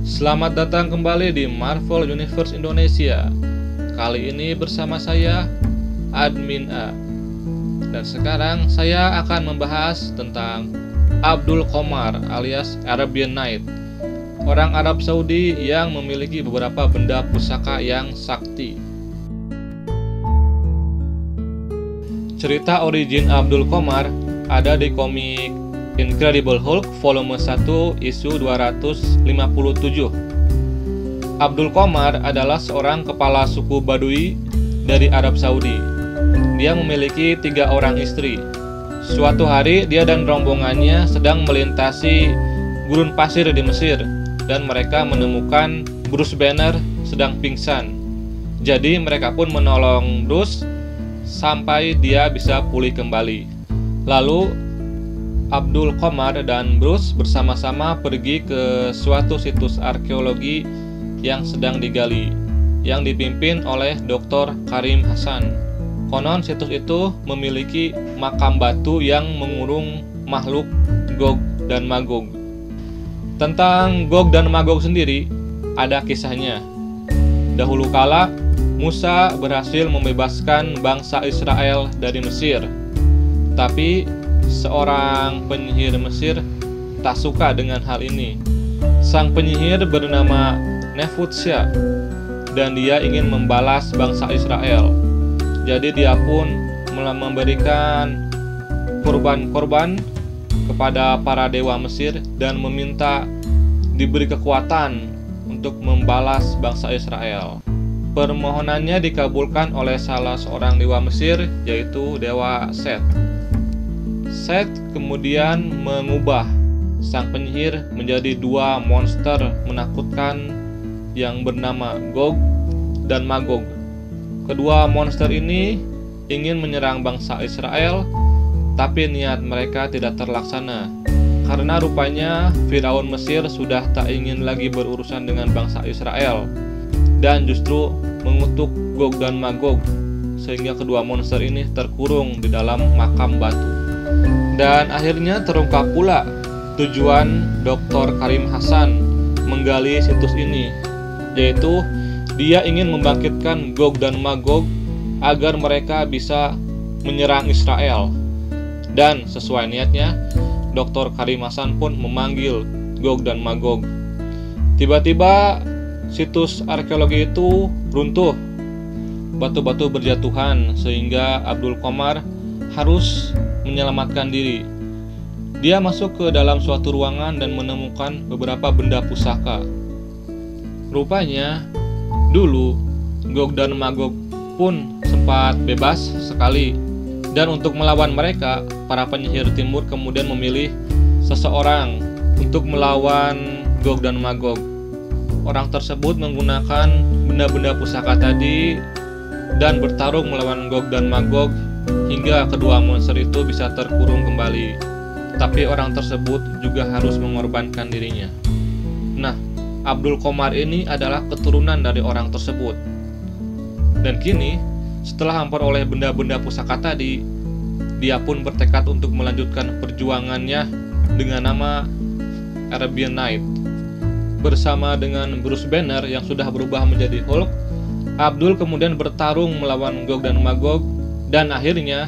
Selamat datang kembali di Marvel Universe Indonesia. Kali ini bersama saya, Admin A. Dan sekarang saya akan membahas tentang Abdul Qomar alias Arabian Night, orang Arab Saudi yang memiliki beberapa benda pusaka yang sakti. Cerita origin Abdul Qomar ada di komik Incredible Hulk volume 1 isu 257. Abdul Qomar adalah seorang kepala suku Badui dari Arab Saudi. Dia memiliki 3 orang istri. Suatu hari dia dan rombongannya sedang melintasi gurun pasir di Mesir dan mereka menemukan Bruce Banner sedang pingsan. Jadi mereka pun menolong Bruce sampai dia bisa pulih kembali. Lalu Abdul Qomar dan Bruce bersama-sama pergi ke suatu situs arkeologi yang sedang digali, yang dipimpin oleh Dr. Karim Hasan. Konon situs itu memiliki makam batu yang mengurung makhluk Gog dan Magog. Tentang Gog dan Magog sendiri, ada kisahnya. Dahulu kala, Musa berhasil membebaskan bangsa Israel dari Mesir. Tapi seorang penyihir Mesir tak suka dengan hal ini. Sang penyihir bernama Nefutsya dan dia ingin membalas bangsa Israel. Jadi dia pun memberikan korban-korban kepada para dewa Mesir dan meminta diberi kekuatan untuk membalas bangsa Israel. Permohonannya dikabulkan oleh salah seorang dewa Mesir, yaitu dewa Set. Set kemudian mengubah sang penyihir menjadi 2 monster menakutkan yang bernama Gog dan Magog. Kedua monster ini ingin menyerang bangsa Israel, tapi niat mereka tidak terlaksana karena rupanya Firaun Mesir sudah tak ingin lagi berurusan dengan bangsa Israel dan justru mengutuk Gog dan Magog, sehingga kedua monster ini terkurung di dalam makam batu. Dan akhirnya terungkap pula tujuan Dr. Karim Hasan menggali situs ini, yaitu dia ingin membangkitkan Gog dan Magog agar mereka bisa menyerang Israel. Dan sesuai niatnya, Dr. Karim Hasan pun memanggil Gog dan Magog. Tiba-tiba situs arkeologi itu runtuh, batu-batu berjatuhan, sehingga Abdul Qomar harus menyelamatkan diri. Dia masuk ke dalam suatu ruangan dan menemukan beberapa benda pusaka. Rupanya dulu Gog dan Magog pun sempat bebas sekali, dan untuk melawan mereka, para penyihir timur kemudian memilih seseorang untuk melawan Gog dan Magog. Orang tersebut menggunakan benda-benda pusaka tadi dan bertarung melawan Gog dan Magog hingga kedua monster itu bisa terkurung kembali. Tapi orang tersebut juga harus mengorbankan dirinya. Nah, Abdul Qomar ini adalah keturunan dari orang tersebut. Dan kini, setelah memperoleh benda-benda pusaka tadi, dia pun bertekad untuk melanjutkan perjuangannya dengan nama Arabian Night. Bersama dengan Bruce Banner yang sudah berubah menjadi Hulk, Abdul kemudian bertarung melawan Gog dan Magog, dan akhirnya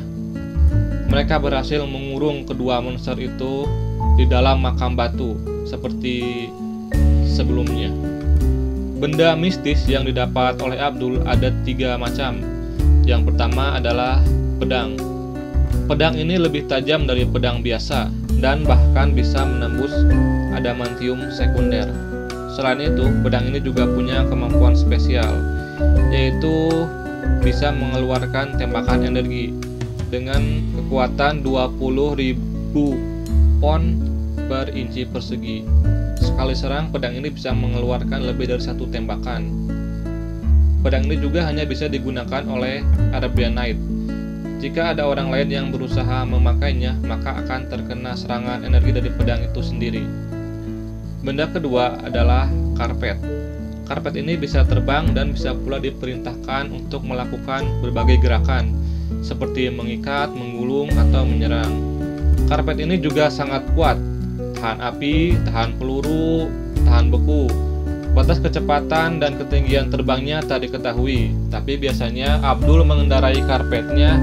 mereka berhasil mengurung kedua monster itu di dalam makam batu seperti sebelumnya. Benda mistis yang didapat oleh Abdul ada 3 macam. Yang pertama adalah pedang. Pedang ini lebih tajam dari pedang biasa dan bahkan bisa menembus adamantium sekunder. Selain itu, pedang ini juga punya kemampuan spesial, yaitu bisa mengeluarkan tembakan energi dengan kekuatan 20.000 pound per inci persegi. Sekali serang, pedang ini bisa mengeluarkan lebih dari 1 tembakan. Pedang ini juga hanya bisa digunakan oleh Arabian Night. Jika ada orang lain yang berusaha memakainya, maka akan terkena serangan energi dari pedang itu sendiri. Benda kedua adalah karpet. Karpet ini bisa terbang dan bisa pula diperintahkan untuk melakukan berbagai gerakan, seperti mengikat, menggulung, atau menyerang. Karpet ini juga sangat kuat, tahan api, tahan peluru, tahan beku, Batas kecepatan dan ketinggian terbangnya tak diketahui, tapi biasanya Abdul mengendarai karpetnya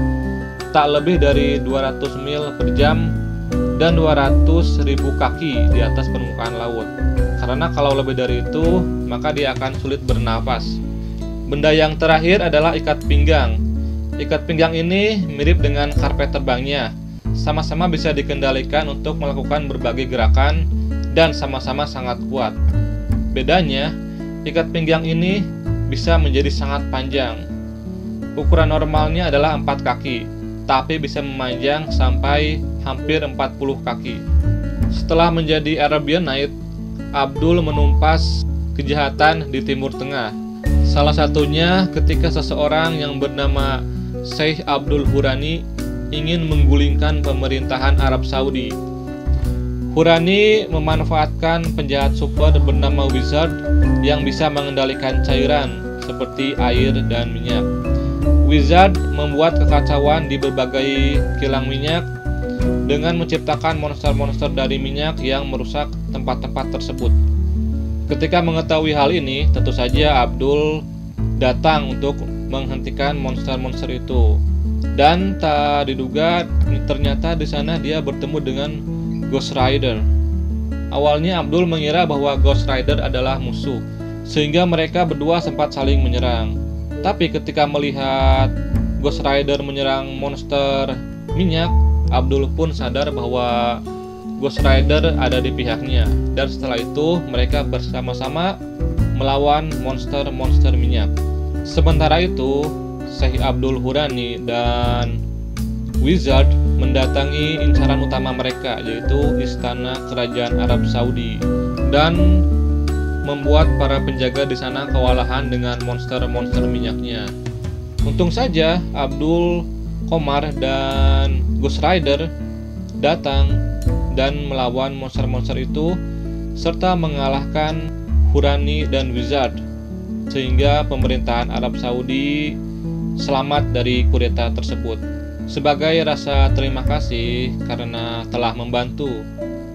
tak lebih dari 200 mil per jam dan 200.000 kaki di atas permukaan laut. Karena kalau lebih dari itu, maka dia akan sulit bernafas. Benda yang terakhir adalah ikat pinggang. Ikat pinggang ini mirip dengan karpet terbangnya. Sama-sama bisa dikendalikan untuk melakukan berbagai gerakan dan sama-sama sangat kuat. Bedanya, ikat pinggang ini bisa menjadi sangat panjang. Ukuran normalnya adalah 4 kaki, tapi bisa memanjang sampai hampir 40 kaki. Setelah menjadi Arabian Night, Abdul menumpas kejahatan di Timur Tengah. Salah satunya ketika seseorang yang bernama Syekh Abdul Hurani ingin menggulingkan pemerintahan Arab Saudi. Hurani memanfaatkan penjahat super bernama Wizard yang bisa mengendalikan cairan seperti air dan minyak. Wizard membuat kekacauan di berbagai kilang minyak dengan menciptakan monster-monster dari minyak yang merusak tempat-tempat tersebut. Ketika mengetahui hal ini, tentu saja Abdul datang untuk menghentikan monster-monster itu. Dan tak diduga ternyata di sana dia bertemu dengan Ghost Rider. Awalnya Abdul mengira bahwa Ghost Rider adalah musuh, sehingga mereka berdua sempat saling menyerang. Tapi ketika melihat Ghost Rider menyerang monster minyak, Abdul pun sadar bahwa Ghost Rider ada di pihaknya. Dan setelah itu mereka bersama-sama melawan monster-monster minyak. Sementara itu, Syekh Abdul Hurani dan Wizard mendatangi incaran utama mereka, yaitu istana kerajaan Arab Saudi, dan membuat para penjaga di sana kewalahan dengan monster-monster minyaknya. Untung saja Abdul Qamar dan Ghost Rider datang dan melawan monster-monster itu serta mengalahkan Hurani dan Wizard, sehingga pemerintahan Arab Saudi selamat dari kudeta tersebut. Sebagai rasa terima kasih karena telah membantu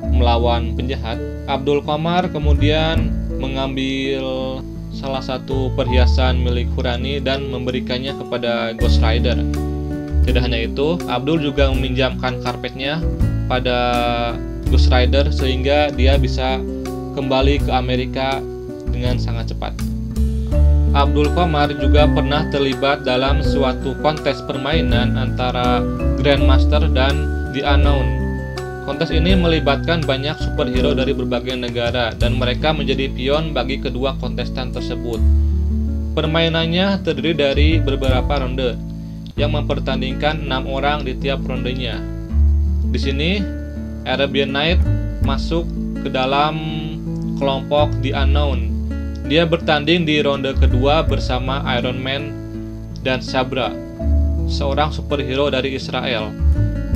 melawan penjahat, Abdul Qamar kemudian mengambil salah satu perhiasan milik Hurani dan memberikannya kepada Ghost Rider. Tidak hanya itu, Abdul juga meminjamkan karpetnya pada Ghost Rider sehingga dia bisa kembali ke Amerika dengan sangat cepat. Abdul Qamar juga pernah terlibat dalam suatu kontes permainan antara Grandmaster dan The Unknown. Kontes ini melibatkan banyak superhero dari berbagai negara dan mereka menjadi pion bagi kedua kontestan tersebut. Permainannya terdiri dari beberapa ronde yang mempertandingkan 6 orang di tiap rondenya. Di sini, Arabian Night masuk ke dalam kelompok The Unknown. Dia bertanding di ronde kedua bersama Iron Man dan Sabra, seorang superhero dari Israel.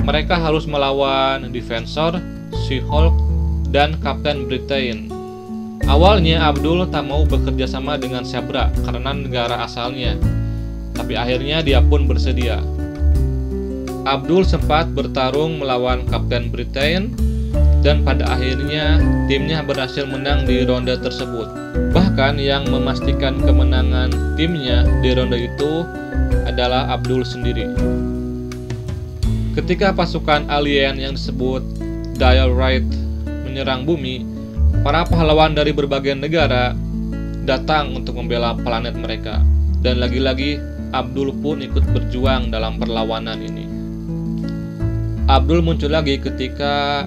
Mereka harus melawan Defensor, She-Hulk, dan Captain Britain. Awalnya Abdul tak mau bekerja sama dengan Sabra karena negara asalnya, tapi akhirnya dia pun bersedia. Abdul sempat bertarung melawan Captain Britain, dan pada akhirnya timnya berhasil menang di ronde tersebut. Bahkan yang memastikan kemenangan timnya di ronde itu adalah Abdul sendiri. Ketika pasukan alien yang disebut Diorite menyerang bumi, para pahlawan dari berbagai negara datang untuk membela planet mereka. Dan lagi-lagi Abdul pun ikut berjuang dalam perlawanan ini. Abdul muncul lagi ketika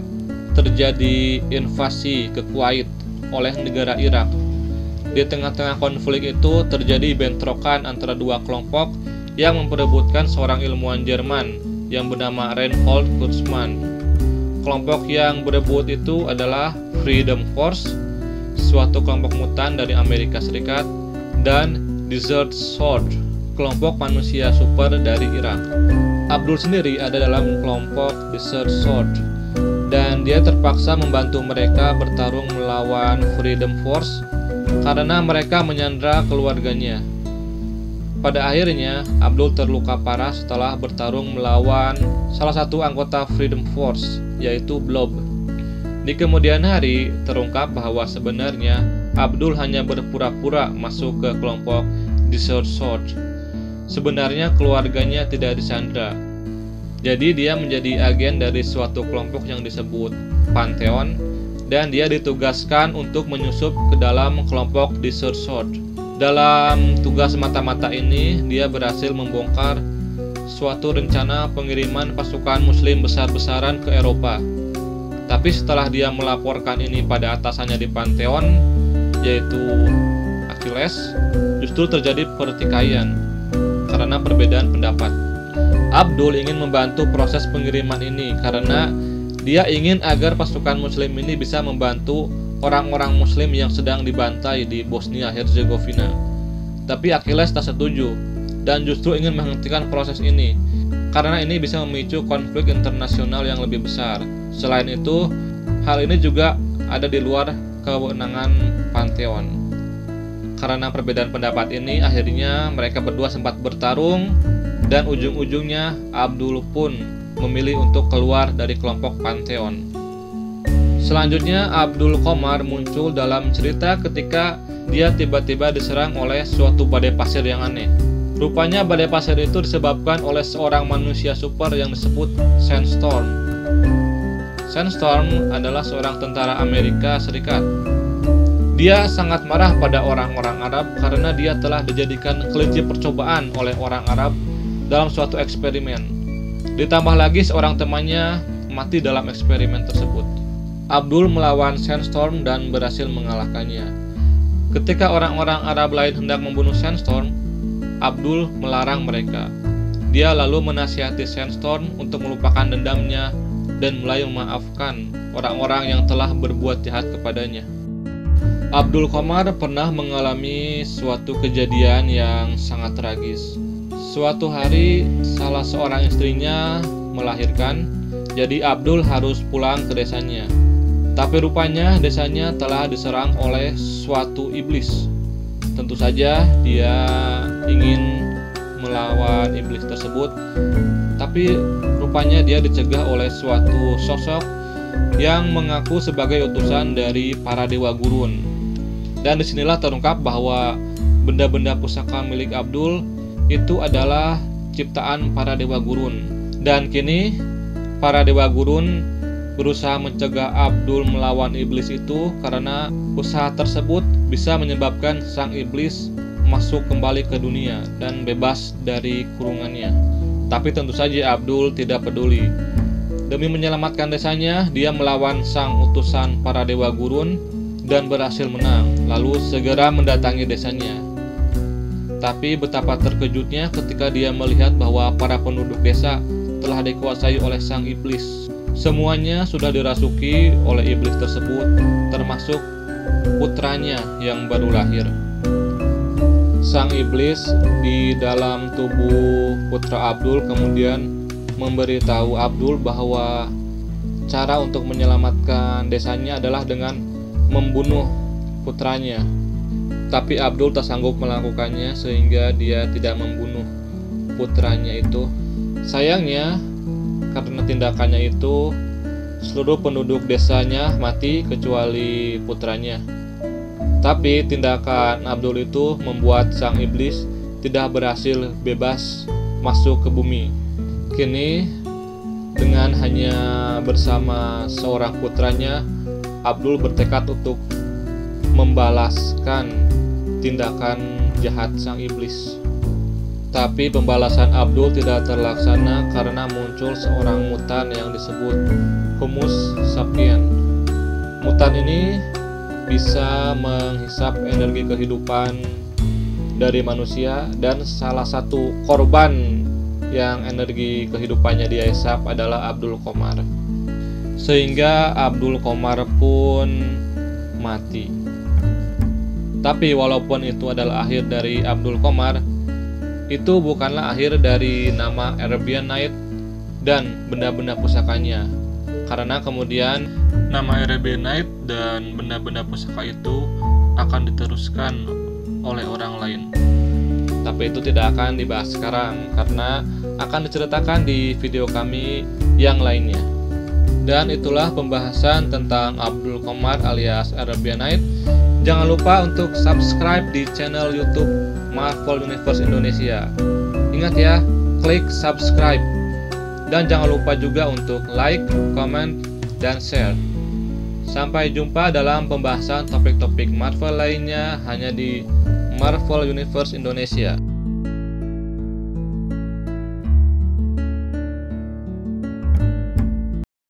terjadi invasi ke Kuwait oleh negara Irak. Di tengah-tengah konflik itu terjadi bentrokan antara dua kelompok yang memperebutkan seorang ilmuwan Jerman yang bernama Reinhold Kurzmann. Kelompok yang berebut itu adalah Freedom Force, suatu kelompok mutan dari Amerika Serikat, dan Desert Sword, kelompok manusia super dari Irak. Abdul sendiri ada dalam kelompok Desert Sword, dan dia terpaksa membantu mereka bertarung melawan Freedom Force karena mereka menyandra keluarganya. Pada akhirnya, Abdul terluka parah setelah bertarung melawan salah satu anggota Freedom Force, yaitu Blob. Di kemudian hari, terungkap bahwa sebenarnya Abdul hanya berpura-pura masuk ke kelompok Desert Sword. Sebenarnya keluarganya tidak disandra. Jadi dia menjadi agen dari suatu kelompok yang disebut Pantheon, dan dia ditugaskan untuk menyusup ke dalam kelompok Desert Sword. Dalam tugas mata-mata ini, dia berhasil membongkar suatu rencana pengiriman pasukan muslim besar-besaran ke Eropa. Tapi setelah dia melaporkan ini pada atasannya di Pantheon, yaitu Achilles, justru terjadi pertikaian karena perbedaan pendapat. Abdul ingin membantu proses pengiriman ini karena dia ingin agar pasukan muslim ini bisa membantu orang-orang muslim yang sedang dibantai di Bosnia Herzegovina. Tapi Achilles tak setuju dan justru ingin menghentikan proses ini karena ini bisa memicu konflik internasional yang lebih besar. Selain itu, hal ini juga ada di luar kewenangan Pantheon. Karena perbedaan pendapat ini, akhirnya mereka berdua sempat bertarung dan ujung-ujungnya Abdul pun memilih untuk keluar dari kelompok Pantheon. Selanjutnya Abdul Qomar muncul dalam cerita ketika dia tiba-tiba diserang oleh suatu badai pasir yang aneh. Rupanya badai pasir itu disebabkan oleh seorang manusia super yang disebut Sandstorm. Sandstorm adalah seorang tentara Amerika Serikat. Dia sangat marah pada orang-orang Arab karena dia telah dijadikan kelinci percobaan oleh orang Arab dalam suatu eksperimen. Ditambah lagi seorang temannya mati dalam eksperimen tersebut. Abdul melawan Sandstorm dan berhasil mengalahkannya. Ketika orang-orang Arab lain hendak membunuh Sandstorm, Abdul melarang mereka. Dia lalu menasihati Sandstorm untuk melupakan dendamnya dan mulai memaafkan orang-orang yang telah berbuat jahat kepadanya. Abdul Qomar pernah mengalami suatu kejadian yang sangat tragis. Suatu hari, salah seorang istrinya melahirkan, jadi Abdul harus pulang ke desanya. Tapi rupanya desanya telah diserang oleh suatu iblis. Tentu saja dia ingin melawan iblis tersebut, tapi rupanya dia dicegah oleh suatu sosok yang mengaku sebagai utusan dari para dewa gurun. Dan disinilah terungkap bahwa benda-benda pusaka milik Abdul itu adalah ciptaan para dewa gurun. Dan kini para dewa gurun berusaha mencegah Abdul melawan iblis itu karena usaha tersebut bisa menyebabkan sang iblis masuk kembali ke dunia dan bebas dari kurungannya. Tapi tentu saja Abdul tidak peduli. Demi menyelamatkan desanya, dia melawan sang utusan para dewa gurun dan berhasil menang, lalu segera mendatangi desanya. Tapi betapa terkejutnya ketika dia melihat bahwa para penduduk desa telah dikuasai oleh sang iblis. Semuanya sudah dirasuki oleh iblis tersebut, termasuk putranya yang baru lahir. Sang iblis di dalam tubuh putra Abdul kemudian memberitahu Abdul bahwa cara untuk menyelamatkan desanya adalah dengan membunuh putranya. Tapi Abdul tak sanggup melakukannya sehingga dia tidak membunuh putranya itu. Sayangnya, karena tindakannya itu, seluruh penduduk desanya mati kecuali putranya. Tapi tindakan Abdul itu membuat sang iblis tidak berhasil bebas masuk ke bumi. Kini, dengan hanya bersama seorang putranya, Abdul bertekad untuk membalaskan tindakan jahat sang iblis. Tapi pembalasan Abdul tidak terlaksana karena muncul seorang mutan yang disebut Homo sapien. Mutan ini bisa menghisap energi kehidupan dari manusia, dan salah satu korban yang energi kehidupannya dia hisap adalah Abdul Qomar. Sehingga Abdul Qomar pun mati. Tapi walaupun itu adalah akhir dari Abdul Qomar, itu bukanlah akhir dari nama Arabian Night dan benda-benda pusakanya. Karena kemudian nama Arabian Night dan benda-benda pusaka itu akan diteruskan oleh orang lain. Tapi itu tidak akan dibahas sekarang karena akan diceritakan di video kami yang lainnya. Dan itulah pembahasan tentang Abdul Qomar alias Arabian Night Jangan lupa untuk subscribe di channel YouTube Marvel Universe Indonesia. Ingat ya, klik subscribe. Dan jangan lupa juga untuk like, comment, dan share. Sampai jumpa dalam pembahasan topik-topik Marvel lainnya hanya di Marvel Universe Indonesia.